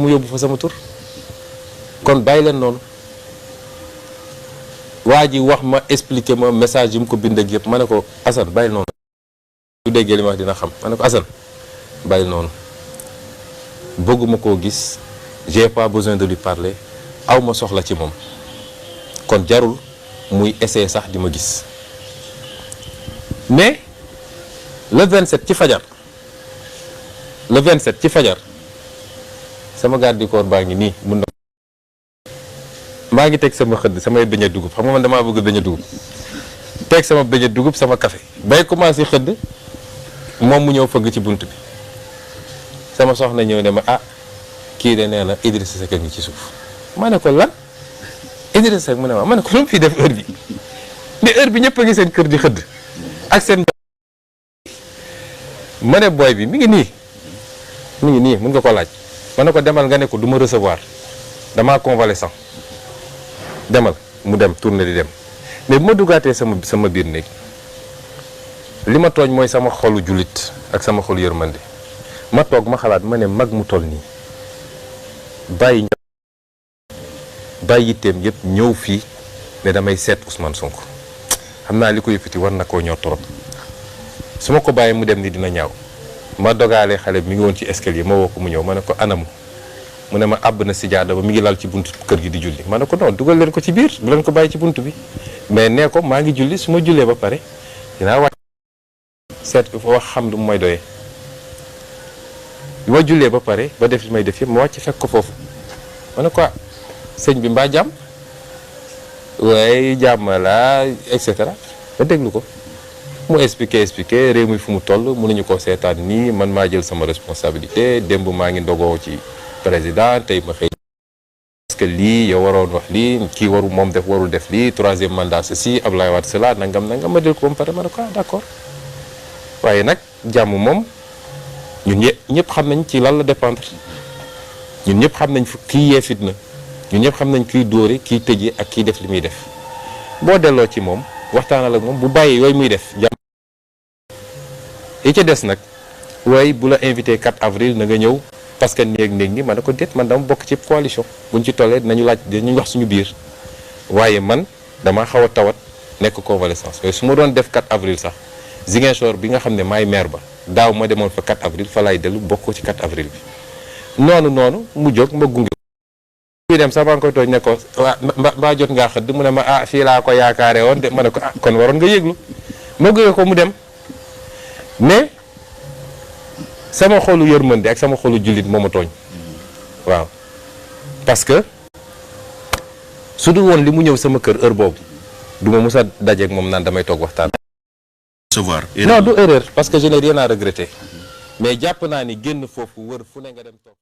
mu yóbbu fa sama tur kon bàyyi leen noonu. waa ji wax ma expliquer ma message yi mu ko bind ak yëpp ma ne ko Assane bàyyi noonu. su déggee li ma wax dina xam ma ne ko Assane bàyyi noonu bëgguma koo gis j'ai pas besoin de lui parler aw ma soxla ci moom kon jarul muy essayer sax di ma gis mais le 27 ci fajar sama garde du corps baa ngi nii mun na maa ngi teg sama xëdd samay beñe dugub xam nga man damaa bëgg beñe dugub teg sama beñe dugub sama café bay commencé xëdd moom mu ñëw fëgg ci bunt bi sama soxna ñëw ne ma ah kii de nee na Idrissa Seck ngi ci suuf ma ne ko lan Idrissa Seck mu ne ma ne ko lu mu fi def heure bi ne heure bi ñëpp a ngi seen kër di xëdd ak seen ma ne booy bi mi ngi nii mën nga ko laaj ma ne ko demal nga ne ko du ma recevoir damaa convalescent demal mu dem tourné di dem mais bu ma duggaatee sama biir néeg li ma tooñ mooy sama xolu jullit ak sama xolu yërmande ma toog ma xalaat ma ne mag mu toll nii bàyyi yitteem yëpp ñëw fii ne damay seet Ousmane Sonko xam naa li ko yëkkati war na koo ñor trop su ma ko bàyyi mu dem ni dina ñaaw ma dogaale xale bi mi ngi woon ci escalier ma woo ko mu ñëw ma ne ko anamu mu ne ma àbb na sijaada ba mi ngi lal ci buntu kër gi di julli ma ne ko non dugal leen ko ci biir bu leen ko bàyyi ci buntu bi mais nee ko maa ngi julli su ma jullee ba pare dinaa wàcc seet ko fa wax xam lu may doyee bi ma jullee ba pare ba def li may def yëpp ma wàcc fekk ko foofu ma ne ko sëñ bi mbaa jàmm waaye jàmm la et cetera ma déglu ko mu expliqué réew mi fu mu toll mënuñu ko seetaan nii man maa jël sama responsabilité démb maa ngi ndogoo ci président tey ma xëy parce que lii yow waroon wax lii kii moom warul def lii 3e mandat ceci Abdoulaye Wade cela nangam ma déglu ko ba pare ma ne ko d'accord waaye nag jàmm moom ñun ñëpp xam nañ ci lan la dépendre ñun ñëpp xam nañ fu kii yee fitna ñun ñëpp xam nañ kiy dóore kiy tëjee ak kiy def li muy def boo delloo ci moom waxtaanal ak moom bu bàyyi yooyu muy def jàmm yi ca des nag waaye bu la invité 4 avril na nga ñëw parce que néeg ni ma ne ko déet man dama bokk ci coalition buñ ci tollee dinañu wax suñu biir waaye man dama xaw a tawat nekk convalescence waaye su ma doon def 4 avril sax Ziguinchor bi nga xam ne maay maire ba daaw ma demoon fa 4 avril fa laay dellu bokk ci 4 avril bi noonu mu jóg ma gunge fii dem sax maa ngi koy tooñ ne ko mbaa jot ngaa xëdd mu ne ma fii laa ko yaakaare woon de ma ne ko kon waroon nga yëglu ma gunge ko mu dem mais sama xolu yërmande ak sama xolu jullit moo ma tooñ waaw parce que su dul woon li mu ñëw sama kër heure boobu du ma mus a dajeeg moom naan damay toog waxtaan. non du erreur parce que je n'ai rien à regretter mais jàpp naa ni génn foofu wër fu ne nga dem toog.